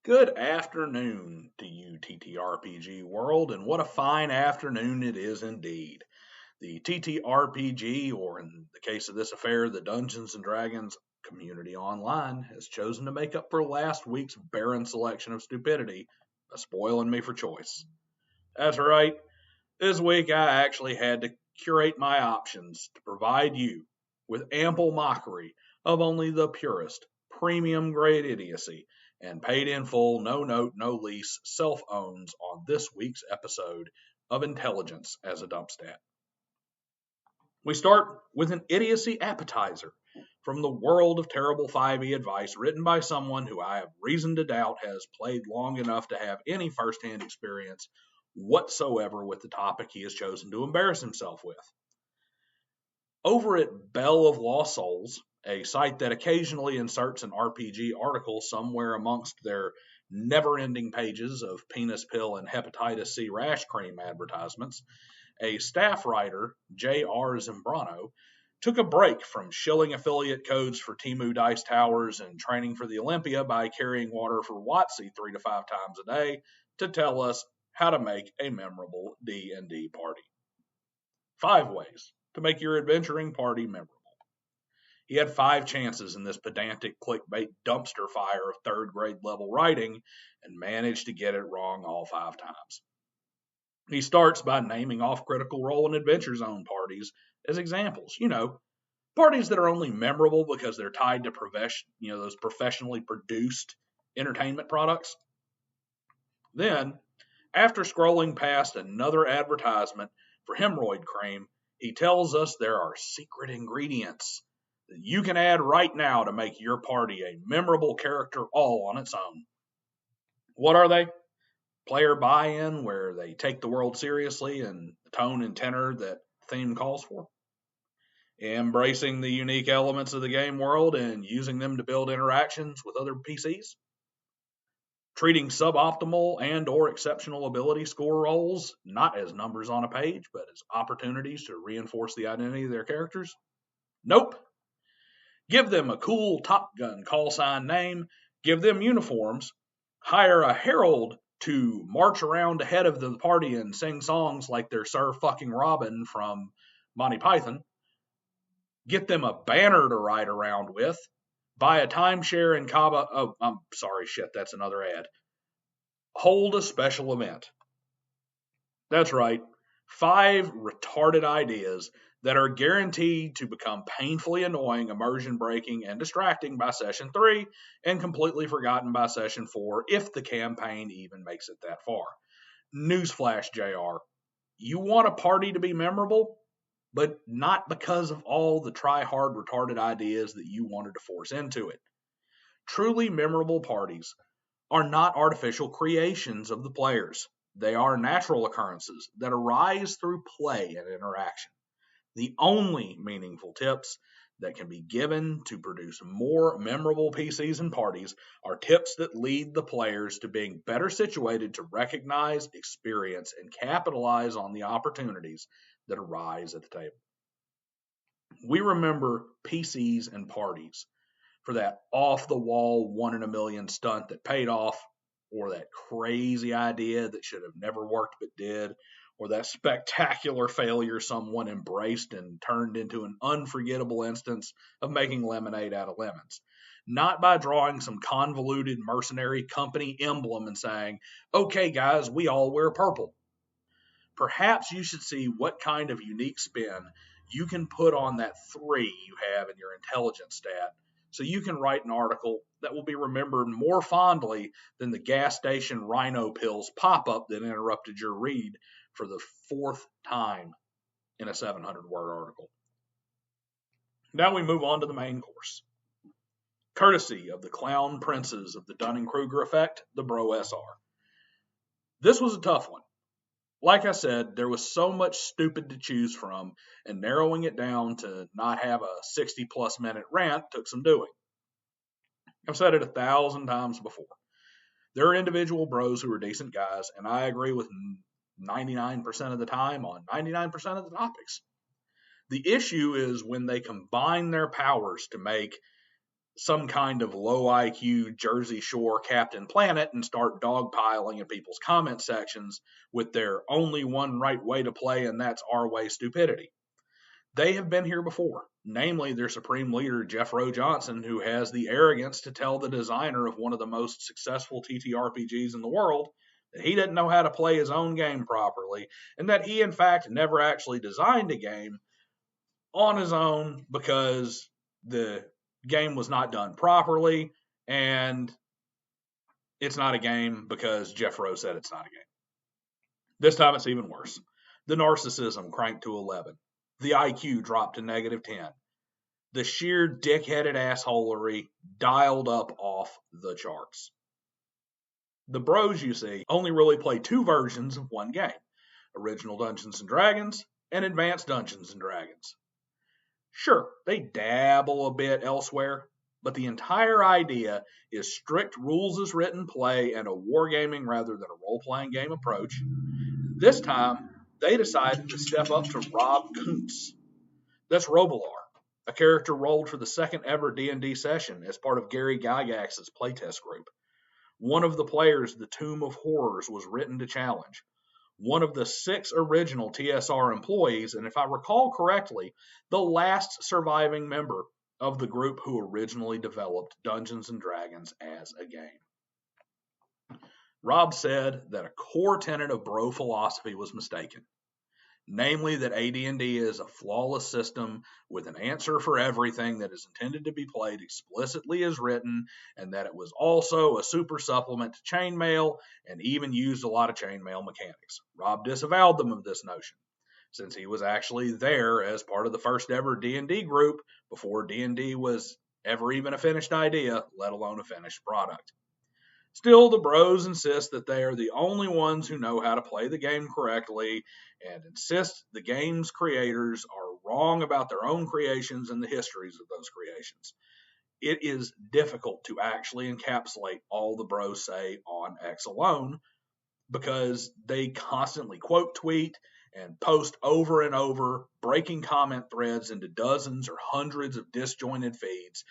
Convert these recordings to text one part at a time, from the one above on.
Good afternoon to you, TTRPG world, and what a fine afternoon it is indeed. The TTRPG, or in the case of this affair, the Dungeons and Dragons community online, has chosen to make up for last week's barren selection of stupidity by spoiling me for choice. That's right, this week I actually had to curate my options to provide you with ample mockery of only the purest, premium grade idiocy and paid in full, no note, no lease, self owns on this week's episode of Intelligence as a Dump Stat. We start with an idiocy appetizer from the world of terrible 5e advice written by someone who I have reason to doubt has played long enough to have any firsthand experience whatsoever with the topic he has chosen to embarrass himself with. Over at Bell of Lost Souls, a site that occasionally inserts an RPG article somewhere amongst their never-ending pages of penis pill and hepatitis C rash cream advertisements, a staff writer, J.R. Zambrano, took a break from shilling affiliate codes for Temu Dice Towers and training for the Olympia by carrying water for WotC 3 to 5 times a day to tell us how to make a memorable D&D party. 5 ways to make your adventuring party memorable. He had 5 chances in this pedantic clickbait dumpster fire of 3rd grade level writing and managed to get it wrong all 5 times. He starts by naming off Critical Role and Adventure Zone parties as examples. Parties that are only memorable because they're tied to those professionally produced entertainment products. Then, after scrolling past another advertisement for hemorrhoid cream, he tells us there are secret ingredients that you can add right now to make your party a memorable character all on its own. What are they? Player buy-in, where they take the world seriously and the tone and tenor that theme calls for. Embracing the unique elements of the game world and using them to build interactions with other PCs. Treating suboptimal and or exceptional ability score rolls not as numbers on a page, but as opportunities to reinforce the identity of their characters. Nope. Give them a cool Top Gun call sign name, give them uniforms, hire a herald to march around ahead of the party and sing songs like they're Sir fucking Robin from Monty Python, get them a banner to ride around with, buy a timeshare in Cabo. Oh, I'm sorry, shit, that's another ad. Hold a special event. That's right, 5 retarded ideas that are guaranteed to become painfully annoying, immersion breaking, and distracting by session 3, and completely forgotten by session 4 if the campaign even makes it that far. Newsflash, JR. You want a party to be memorable, but not because of all the try-hard retarded ideas that you wanted to force into it. Truly memorable parties are not artificial creations of the players. They are natural occurrences that arise through play and interaction. The only meaningful tips that can be given to produce more memorable PCs and parties are tips that lead the players to being better situated to recognize, experience, and capitalize on the opportunities that arise at the table. We remember PCs and parties for that off-the-wall 1 in a million stunt that paid off, or that crazy idea that should have never worked but did, or that spectacular failure someone embraced and turned into an unforgettable instance of making lemonade out of lemons. Not by drawing some convoluted mercenary company emblem and saying, okay guys, we all wear purple. Perhaps you should see what kind of unique spin you can put on that 3 you have in your intelligence stat, so you can write an article that will be remembered more fondly than the gas station Rhino Pills pop-up that interrupted your read for the 4th time in a 700-word article. Now we move on to the main course. Courtesy of the clown princes of the Dunning-Kruger effect, the BroSR. This was a tough one. Like I said, there was so much stupid to choose from, and narrowing it down to not have a 60-plus minute rant took some doing. I've said it 1,000 times before. There are individual bros who are decent guys, and I agree with 99% of the time on 99% of the topics. The issue is when they combine their powers to make some kind of low IQ Jersey Shore Captain Planet and start dogpiling in people's comment sections with their only one right way to play, and that's our way stupidity. They have been here before, namely their supreme leader, Jeff Rowe Johnson, who has the arrogance to tell the designer of one of the most successful TTRPGs in the world that he didn't know how to play his own game properly, and that he, in fact, never actually designed a game on his own because the game was not done properly, and it's not a game because Jeff Rowe said it's not a game. This time it's even worse. The narcissism cranked to 11. The IQ dropped to -10. The sheer dick-headed assholery dialed up off the charts. The bros, you see, only really play two versions of one game. Original Dungeons & Dragons and Advanced Dungeons & Dragons. Sure, they dabble a bit elsewhere, but the entire idea is strict rules as written play and a wargaming rather than a role-playing game approach. This time, they decided to step up to Rob Kuntz. That's Robilar, a character rolled for the second ever D&D session as part of Gary Gygax's playtest group. One of the players, the Tomb of Horrors, was written to challenge. One of the 6 original TSR employees, and if I recall correctly, the last surviving member of the group who originally developed Dungeons & Dragons as a game. Rob said that a core tenet of bro philosophy was mistaken, namely that AD&D is a flawless system with an answer for everything that is intended to be played explicitly as written, and that it was also a super supplement to chainmail and even used a lot of chainmail mechanics. Rob disavowed them of this notion, since he was actually there as part of the first ever D&D group before D&D was ever even a finished idea, let alone a finished product. Still, the bros insist that they are the only ones who know how to play the game correctly and insist the game's creators are wrong about their own creations and the histories of those creations. It is difficult to actually encapsulate all the bros say on X alone because they constantly quote tweet and post over and over, breaking comment threads into dozens or hundreds of disjointed feeds.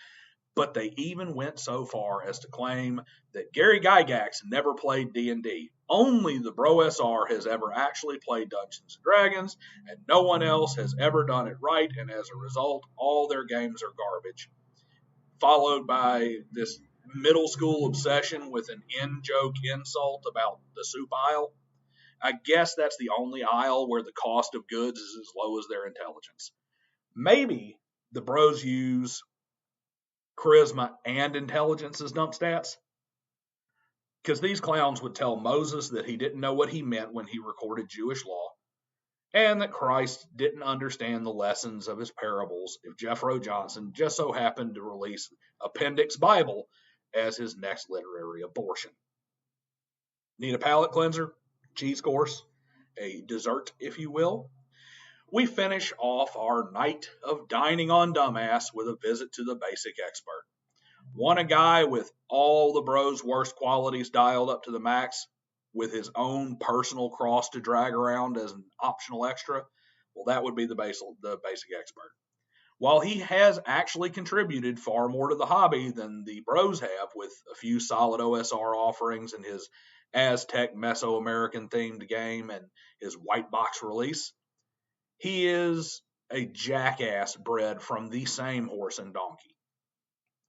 But they even went so far as to claim that Gary Gygax never played D&D. Only the BroSR has ever actually played Dungeons & Dragons, and no one else has ever done it right, and as a result, all their games are garbage. Followed by this middle school obsession with an in-joke insult about the soup aisle. I guess that's the only aisle where the cost of goods is as low as their intelligence. Maybe the bros use charisma and intelligence as dump stats, because these clowns would tell Moses that he didn't know what he meant when he recorded Jewish law, and that Christ didn't understand the lessons of his parables if Jeff Rowe Johnson just so happened to release Appendix Bible as his next literary abortion. Need a palate cleanser, cheese course, a dessert, if you will? We finish off our night of dining on dumbass with a visit to the basic expert. Want a guy with all the bros' worst qualities dialed up to the max, with his own personal cross to drag around as an optional extra? Well, that would be the basic expert. While he has actually contributed far more to the hobby than the bros have, with a few solid OSR offerings and his Aztec Mesoamerican themed game and his white box release, he is a jackass bred from the same horse and donkey.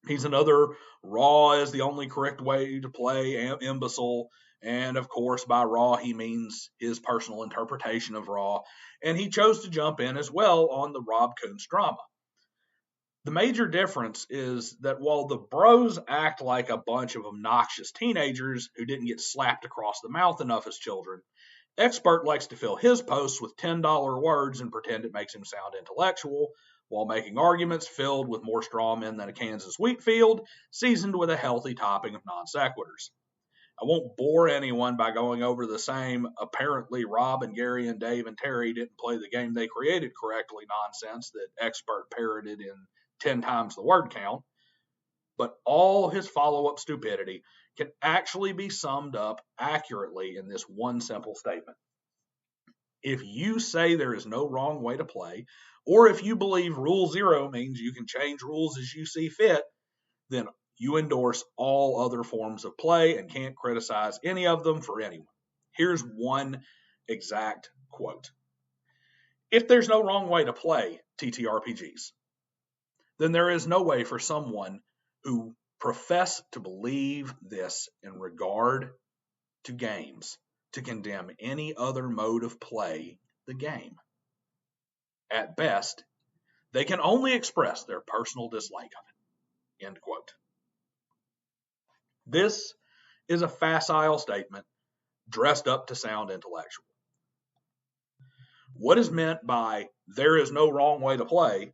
He's another raw is the only correct way to play imbecile, and of course by raw he means his personal interpretation of raw, and he chose to jump in as well on the Rob Kuntz drama. The major difference is that while the bros act like a bunch of obnoxious teenagers who didn't get slapped across the mouth enough as children, Expert likes to fill his posts with $10 words and pretend it makes him sound intellectual, while making arguments filled with more straw men than a Kansas wheat field, seasoned with a healthy topping of non sequiturs. I won't bore anyone by going over the same apparently Rob and Gary and Dave and Terry didn't play the game they created correctly nonsense that Expert parroted in 10 times the word count, but all his follow-up stupidity can actually be summed up accurately in this one simple statement. If you say there is no wrong way to play, or if you believe Rule 0 means you can change rules as you see fit, then you endorse all other forms of play and can't criticize any of them for anyone. Here's one exact quote. If there's no wrong way to play TTRPGs, then there is no way for someone who profess to believe this in regard to games to condemn any other mode of play the game. At best, they can only express their personal dislike of it. End quote. This is a facile statement dressed up to sound intellectual. What is meant by there is no wrong way to play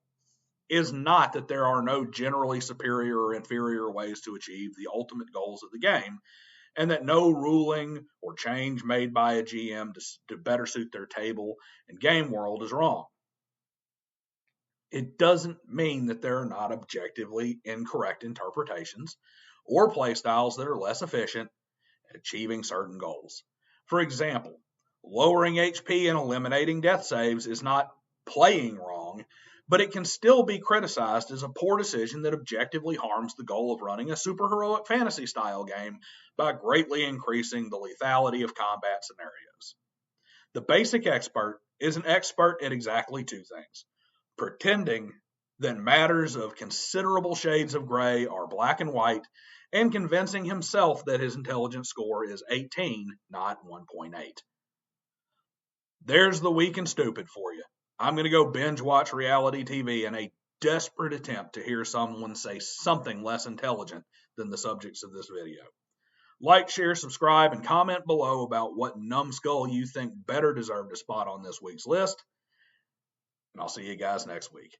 is not that there are no generally superior or inferior ways to achieve the ultimate goals of the game, and that no ruling or change made by a GM to better suit their table and game world is wrong. It doesn't mean that there are not objectively incorrect interpretations or playstyles that are less efficient at achieving certain goals. For example, lowering HP and eliminating death saves is not playing wrong, but it can still be criticized as a poor decision that objectively harms the goal of running a superheroic fantasy style game by greatly increasing the lethality of combat scenarios. The basic expert is an expert at exactly two things: pretending that matters of considerable shades of gray are black and white, and convincing himself that his intelligence score is 18, not 1.8. There's the weak and stupid for you. I'm going to go binge watch reality TV in a desperate attempt to hear someone say something less intelligent than the subjects of this video. Like, share, subscribe, and comment below about what Numbskull you think better deserved a spot on this week's list. And I'll see you guys next week.